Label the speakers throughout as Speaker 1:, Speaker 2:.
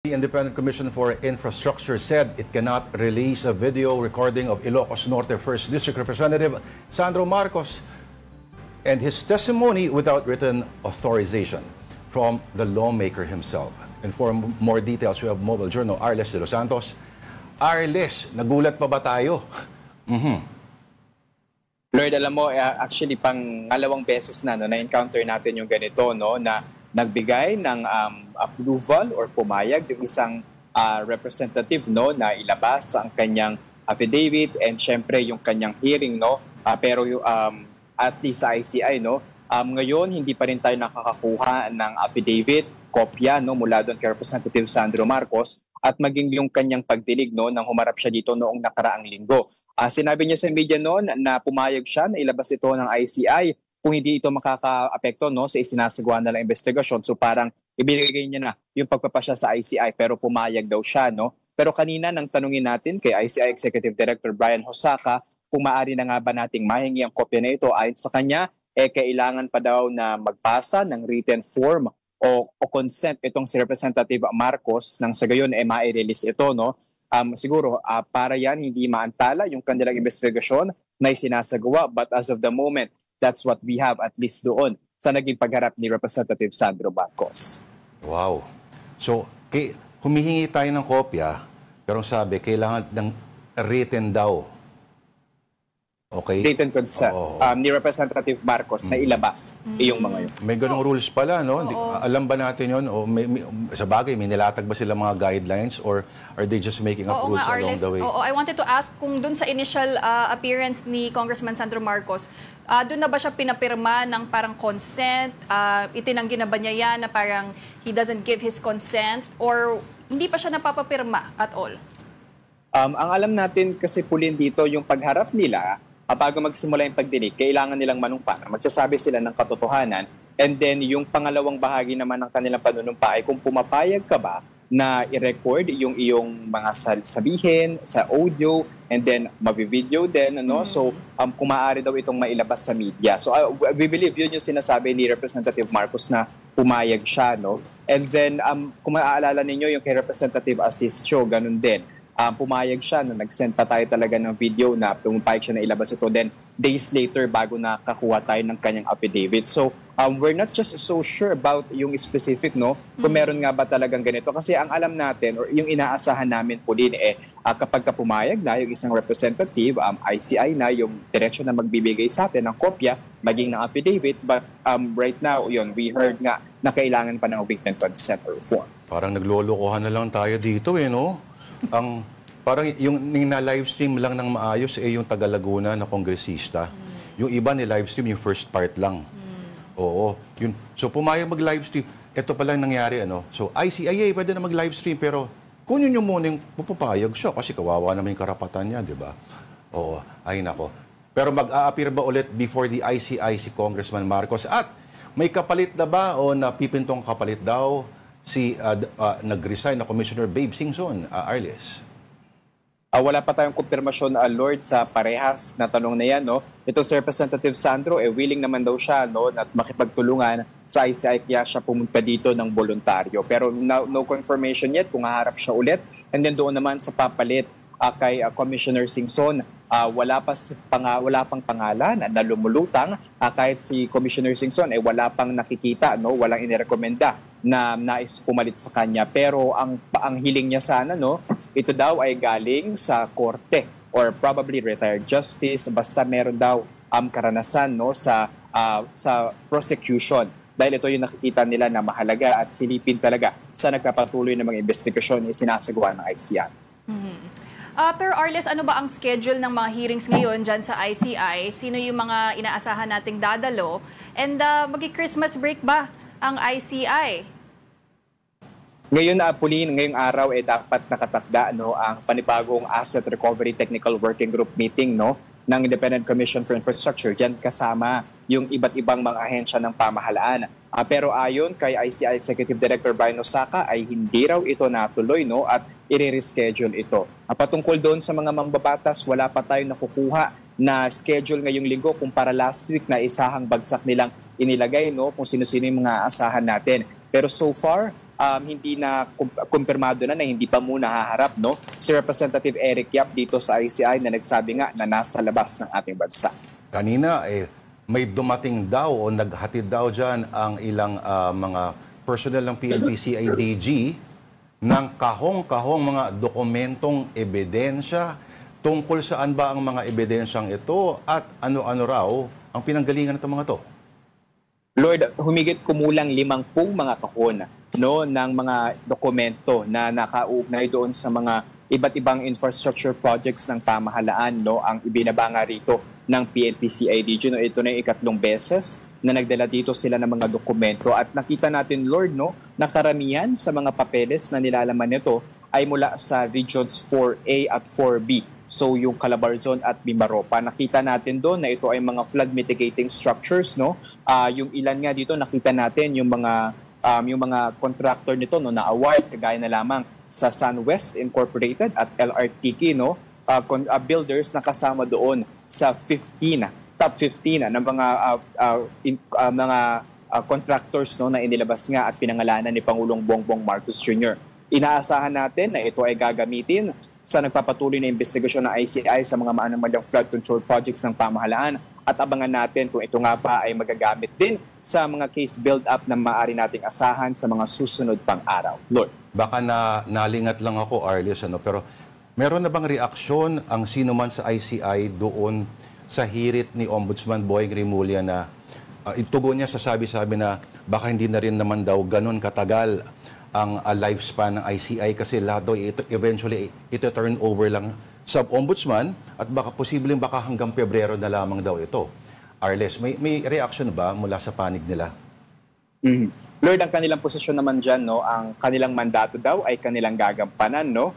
Speaker 1: The Independent Commission for Infrastructure said it cannot release a video recording of Ilocos Norte 1st District Representative Sandro Marcos and his testimony without written authorization from the lawmaker himself. And for more details, we have Mobile Journal Arles de los Santos. Arles, nagulat pa ba tayo?
Speaker 2: Lord, alam mo, actually pangalawang beses na-encounter natin yung ganito, no, na nagbigay ng approval or pumayag yung isang representative, no, na ilabas ang kanyang affidavit and syempre yung kanyang hearing, no. Pero at least sa ICI, no, ngayon hindi pa rin tayo nakakakuha ng affidavit, kopya, no, mula doon kay Representative Sandro Marcos at maging yung kanyang pagdilig, no, nang humarap siya dito noong nakaraang linggo. Sinabi niya sa media noon na pumayag siya na ilabas ito ng ICI kung hindi ito makaka-apekto, no, sa isinasagawa na lang investigasyon. So parang ibigay niya na yung pagpapasya sa ICI pero pumayag daw siya, no. Pero kanina nang tanungin natin kay ICI Executive Director Brian Hosaka kung maaari na nga ba nating mahingi ang kopya na ito, ayon sa kanya, kailangan pa daw na magpasa ng written form o consent itong si Representative Marcos nang sa gayon ma-release ito, no. Siguro para yan hindi maantala yung kanilang investigasyon na isinasagawa, but as of the moment, that's what we have at least doon sa naging pagharap ni Representative Sandro Marcos.
Speaker 1: Wow. So, humihingi tayo ng kopya, pero sabi, kailangan ng written daw. Okay?
Speaker 2: Written consent ni Representative Marcos na ilabas yung mga yun.
Speaker 1: May ganong rules pala, no? Alam ba natin yun? O sa bagay, may nilatag ba sila mga guidelines or are they just making up rules along the way?
Speaker 3: I wanted to ask kung dun sa initial appearance ni Congressman Sandro Marcos, doon na ba siya pinapirma ng parang consent? Itinanggi na ba niya yan na parang he doesn't give his consent? Or hindi pa siya napapapirma at all?
Speaker 2: Ang alam natin kasi pulin dito yung pagharap nila, bago magsimula yung pagdinig, kailangan nilang manumpa. Magsasabi sila ng katotohanan. And then yung pangalawang bahagi naman ng kanilang panunumpa ay kung pumapayag ka ba na i-record yung iyong mga sabihin sa audio and then mabivideo din, ano? So kung maaari daw itong mailabas sa media. So we believe yun yung sinasabi ni Representative Marcos na pumayag siya, no? And then kung maaalala ninyo yung kay Representative Asistio, ganun din. Pumayag siya na nag-send pa tayo talaga ng video na pumapayag siya na ilabas ito. Then days later bago nakakuha tayo ng kanyang affidavit. So we're not just so sure about yung specific, no, kung meron nga ba talagang ganito. Kasi ang alam natin or yung inaasahan namin po din kapag pumayag na yung isang representative, ICI na yung direksyon na magbibigay sa atin ng kopya, maging ng affidavit. But right now, yun, we heard nga na kailangan pa ng written consent or form.
Speaker 1: Parang naglolokohan na lang tayo dito, no? Parang yung na-livestream lang ng maayos yung taga Laguna na kongresista. Yung iba ni livestream yung first part lang. Oo. Yun. So pumayag mag-livestream. Ito pa lang nangyari, ano? So ICIA pwede na mag-livestream pero kunin nyo muna yung pupapayag siya kasi kawawa naman yung karapatan niya, di ba? Oo. Ay nako. Pero mag-a-appear ba ulit before the ICI si Congressman Marcos? At may kapalit na ba o napipintong kapalit daw si nag-resign na Commissioner Babe Singson, Arles?
Speaker 2: Wala pa tayong kumpirmasyon, Lord, sa parehas na tanong na yan, no? Ito si Representative Sandro, willing naman daw siya, no, at makipagtulungan sa ICI kaya siya pumunta dito ng voluntaryo. Pero no confirmation yet kung haharap siya ulit. And then doon naman sa papalit kay Commissioner Singson, wala pang pangalan na lumulutang. Kahit si Commissioner Singson wala pang nakikita, no, walang inirekomenda na nais pumalit sa kanya. Pero ang hiling niya sana, no, ito daw ay galing sa korte or probably retired justice, basta meron daw karanasan, no, sa prosecution. Dahil ito yung nakikita nila na mahalaga at silipin talaga sa nagpapatuloy ng mga investigasyon na sinasagawa ng ICI.
Speaker 3: Pero Arles, ano ba ang schedule ng mga hearings ngayon dyan sa ICI? Sino yung mga inaasahan nating dadalo? And magi-Christmas break ba ang ICI?
Speaker 2: Ngayon ngayong araw dapat nakatakda, no, ang panibagong Asset Recovery Technical Working Group meeting, no, ng Independent Commission for Infrastructure. Diyan kasama yung iba't ibang mga ahensya ng pamahalaan. Pero ayon kay ICI Executive Director Brian Hosaka ay hindi raw ito natuloy, no, at i-reschedule ito. Patungkol doon sa mga mambabatas, wala pa tayong nakukuha na schedule ngayong linggo kumpara last week na isahang bagsak nilang inilagay, no, kung sino-sino yung mga asahan natin. Pero so far, hindi na kumpirmado na hindi pa muna haharap, no? Si Representative Eric Yap dito sa ICI na nagsabi nga na nasa labas ng ating bansa.
Speaker 1: Kanina, may dumating daw o naghatid daw dyan ang ilang mga personnel ng PNP-CIDG ng kahong-kahong mga dokumentong ebidensya. Tungkol saan ba ang mga ebidensyang ito at ano-ano raw ang pinanggalingan ng mga to?
Speaker 2: Lord, humigit kumulang 50 mga kahon, no, ng mga dokumento na nakaugnay doon sa mga iba't ibang infrastructure projects ng pamahalaan, no, ang ibinaba nga rito ng PNP-CIDG. No, ito na yung ikatlong beses na nagdala dito sila ng mga dokumento at nakita natin, Lord, no, na karamihan sa mga papeles na nilalaman nito ay mula sa Regions 4A at 4B. So yung Calabarzon at Mimaropa, nakita natin doon na ito ay mga flood mitigating structures, no? Yung ilan nga dito nakita natin yung mga contractor nito, no, na award kagaya na lamang sa SunWest Incorporated at LRTK, no? Builders na kasama doon sa top 15 ng mga contractors, no, na inilabas nga at pinangalanan ni Pangulong Bongbong Marcos Jr. Inaasahan natin na ito ay gagamitin sa nagpapatuloy na investigasyon ng ICI sa mga maanamalyang flood control projects ng pamahalaan at abangan natin kung ito nga pa ay magagamit din sa mga case build-up na maaari nating asahan sa mga susunod pang araw. Lord.
Speaker 1: Baka nalingat lang ako, Arlis, pero meron na bang reaksyon ang sino man sa ICI doon sa hirit ni Ombudsman Boying Rimulya na itugon niya sa sabi-sabi na baka hindi na rin naman daw ganun katagal ang lifespan ng ICI kasi lahat daw eventually ito turn over lang sa ombudsman at posibleng hanggang Pebrero na lamang daw ito. Arles, may reaction ba mula sa panig nila?
Speaker 2: Lord, ang kanilang posisyon naman dyan, no, ang kanilang mandato daw ay kanilang gagampanan, no,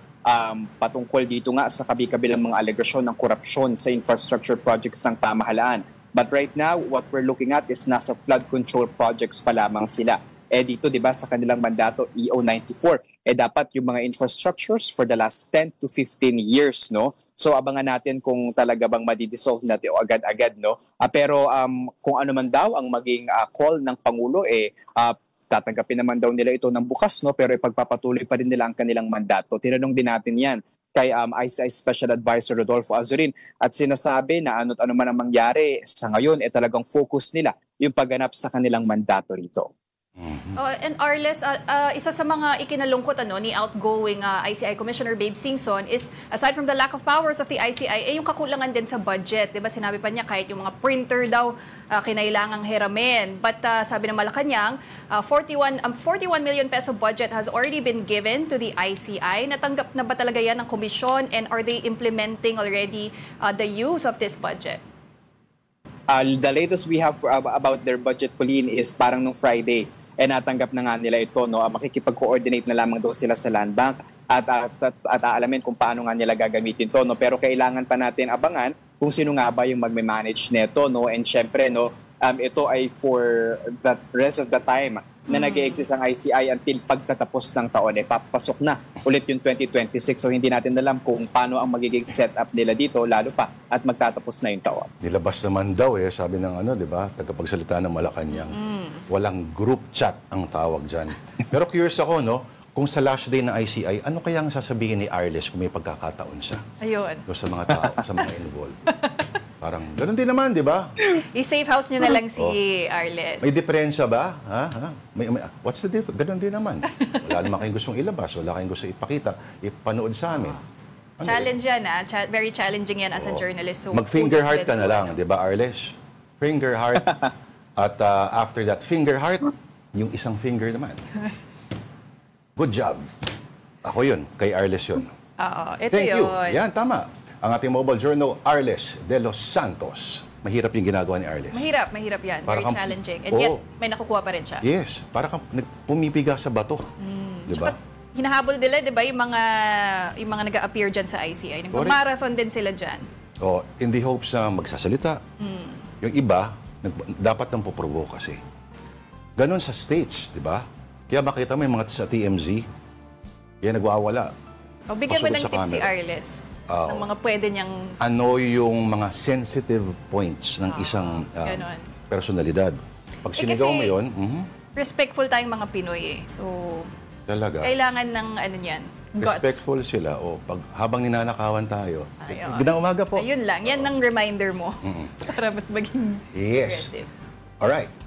Speaker 2: patungkol dito nga sa kabi-kabilang mga alegasyon ng korupsyon sa infrastructure projects ng pamahalaan. But right now, what we're looking at is nasa flood control projects pa lamang sila. Dito, di ba, sa kanilang mandato, EO94, dapat yung mga infrastructures for the last 10 to 15 years, no? So, abangan natin kung talaga bang madidissolve natin o agad-agad, no? Pero kung ano man daw ang maging call ng Pangulo, tatanggapin naman daw nila ito ng bukas, no? Pero ipagpapatuloy pa rin nila ang kanilang mandato. Tinanong din natin yan kay ICI Special Advisor Rodolfo Azurin at sinasabi na ano't ano man ang mangyari sa ngayon, talagang focus nila yung pagganap sa kanilang mandato rito.
Speaker 3: And Arles, isa sa mga ikinalungkot ni outgoing ICI Commissioner Babe Singson is aside from the lack of powers of the ICI, yung kakulangan din sa budget. Diba sinabi pa niya kahit yung mga printer daw kinailangang hiramin. But sabi ng Malacanang, 41 million peso budget has already been given to the ICI. Natanggap na ba talaga yan ng komisyon and are they implementing already the use of this budget?
Speaker 2: The latest we have about their budget, Pauline, is parang nung Friday. Natanggap na nga nila ito, no? Makikipag-coordinate na lamang daw sila sa Land Bank at aalamin kung paano nga nila gagamitin to, no? Pero kailangan pa natin abangan kung sino nga ba yung magme-manage nito, no? And syempre, no, ito ay for the rest of the time na nag-e-exist ang ICI until pagtatapos ng taon. Papasok na ulit yung 2026. So hindi natin alam kung paano ang magiging setup nila dito, lalo pa at magtatapos na yung taon.
Speaker 1: Nilabas naman daw sabi ng di ba, tagapagsalita ng Malacanang, walang group chat ang tawag dyan. Pero curious ako, no, kung sa last day ng ICI, ano kaya ang sasabihin ni Arles kung may pagkakataon siya?
Speaker 3: Ayun.
Speaker 1: Sa mga tao, sa mga involved. Parang, ganun din naman, di ba?
Speaker 3: I-safe house nyo na lang si Arles.
Speaker 1: May diferensya ba? What's the difference? Ganun din naman. Wala naman kayong gustong ilabas, wala kayong gustong ipakita, ipanood sa amin.
Speaker 3: Challenge yan, very challenging yan as a journalist. So,
Speaker 1: mag-finger heart ka na lang, di ba, Arles? Finger heart. At after that, finger heart, yung isang finger naman. Good job. Ako yun, kay Arles yun.
Speaker 3: Ito
Speaker 1: Thank you.
Speaker 3: yun.
Speaker 1: Yan, tama. Ang ating mobile journal, Arles de los Santos. Mahirap yung ginagawa ni Arles.
Speaker 3: Mahirap yan. Very challenging. And yet, may nakukuha pa rin siya.
Speaker 1: Yes. Para kang pumipiga sa bato. Di ba?
Speaker 3: Hinahabol nila, di ba, yung mga nag-a-appear dyan sa ICI. Nag-marathon din sila dyan.
Speaker 1: In the hopes na magsasalita. Yung iba, dapat nang puprovoke kasi. Ganon sa states, di ba? Kaya makita mo yung mga sa TMZ, kaya nagwawala.
Speaker 3: Bigyan mo ng tip si Arles. Ng mga pwede niyang...
Speaker 1: Ano yung mga sensitive points ng isang personalidad. Pag sinigaw mo yun...
Speaker 3: Respectful tayong mga Pinoy So,
Speaker 1: Talaga.
Speaker 3: Kailangan ng ano niyan, guts.
Speaker 1: Respectful sila. O, habang ninanakawan tayo.
Speaker 3: Ayun.
Speaker 1: Gandang umaga po.
Speaker 3: Ayun lang, yan ang reminder mo. Para mas maging
Speaker 1: Yes.
Speaker 3: aggressive.
Speaker 1: Alright.